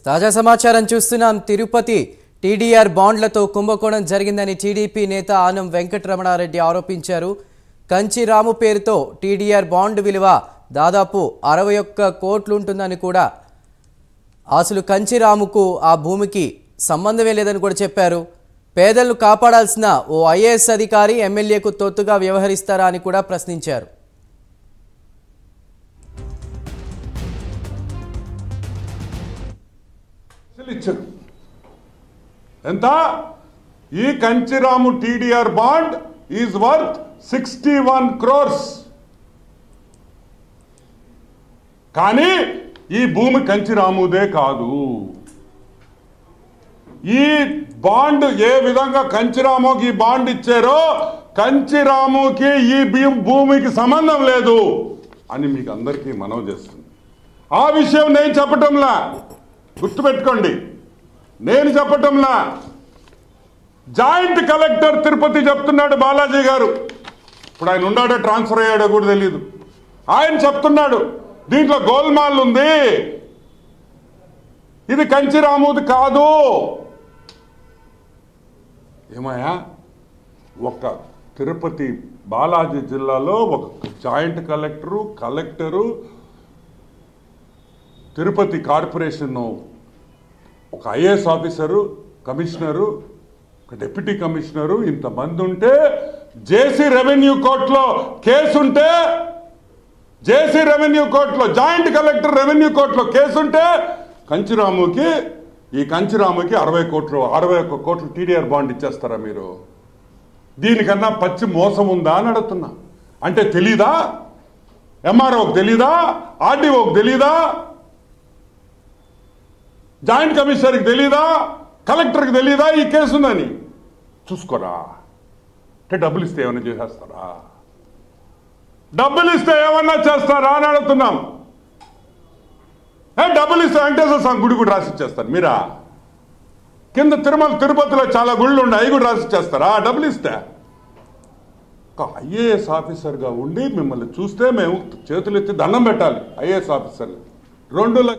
తాజా సమాచారం చూస్తున్నాం. తిరుపతి టీడీఆర్ బాండ్లతో కుంభకోణం జరిగిందని టీడీపీ నేత ఆనం వెంకటరమణారెడ్డి ఆరోపించారు. కంచి రాము పేరుతో టీడీఆర్ బాండ్ విలువ దాదాపు 61 కోట్లుంటుందని కూడా, అసలు కంచి రాముకు ఆ భూమికి సంబంధమే లేదని కూడా చెప్పారు. పేదలను కాపాడాల్సిన ఓ ఐఏఎస్ అధికారి ఎమ్మెల్యేకు తొత్తుగా వ్యవహరిస్తారా అని కూడా ప్రశ్నించారు. ఎంత ఈ Kanchiramu TDR bond is worth 61 crores. కానీ ఈ భూమి కంచిరాముదే కాదు. ఈ బాండ్ ఏ విధంగా కంచిరాముకి బాండ్ ఇచ్చారో కంచిరాముకి ఈ భూమికి సంబంధం లేదు అని మీకు అందరికీ మనవి చేస్తుంది. ఆ విషయం నేను చెప్పటంలా, గుర్తుపెట్టుకోండి, నేను చెప్పటంలా జాయింట్ కలెక్టర్ తిరుపతి చెప్తున్నాడు. బాలాజీ గారు ఇప్పుడు ఆయన ఉన్నాడో ట్రాన్స్ఫర్ అయ్యాడో కూడా తెలియదు. ఆయన చెప్తున్నాడు దీంట్లో గోల్మాల్ ఉంది, ఇది కంచిరాముది కాదు. ఏమయ్యా, ఒక తిరుపతి బాలాజీ జిల్లాలో ఒక జాయింట్ కలెక్టరు తిరుపతి కార్పొరేషన్ ఒక ఐఏఎస్ ఆఫీసరు, కమిషనరు, ఒక డిప్యూటీ కమిషనరు, ఇంతమంది ఉంటే జేసీ రెవెన్యూ కోర్టులో కేసుంటే, జేసీ రెవెన్యూ కోర్టులో జాయింట్ కలెక్టర్ రెవెన్యూ కోర్టులో కేసుంటే కంచిరాముకి 61 కోట్లు టీడీఆర్ బాండ్ ఇచ్చేస్తారా మీరు? దీనికన్నా పచ్చి మోసం ఉందా అని అడుగుతున్నా. అంటే తెలీదా? ఎంఆర్ఓకి తెలీదా? ఆర్డీఓకి తెలీదా? జాయింట్ కమిషనర్కి తెలీదా? కలెక్టర్కి తెలీదా ఈ కేసు ఉందని? చూసుకోరా. అంటే డబ్బులు ఇస్తే ఏమన్నా చేసేస్తారా? డబ్బులు ఇస్తే ఏమన్నా చేస్తారా అని అడుగుతున్నాం. డబ్బులు ఇస్తే వెంకటేశ్వర స్వామి గుడి కూడా రాసిచ్చేస్తారు మీరా? కింద తిరుపతిలో చాలా గుళ్ళు ఉన్నాయి, అవి కూడా రాసిచ్చేస్తారా డబ్బులు ఇస్తే? ఒక ఐఏఎస్ ఆఫీసర్గా ఉండి మిమ్మల్ని చూస్తే మేము చేతులు ఎత్తి దండం పెట్టాలి. ఐఏఎస్ ఆఫీసర్లు 2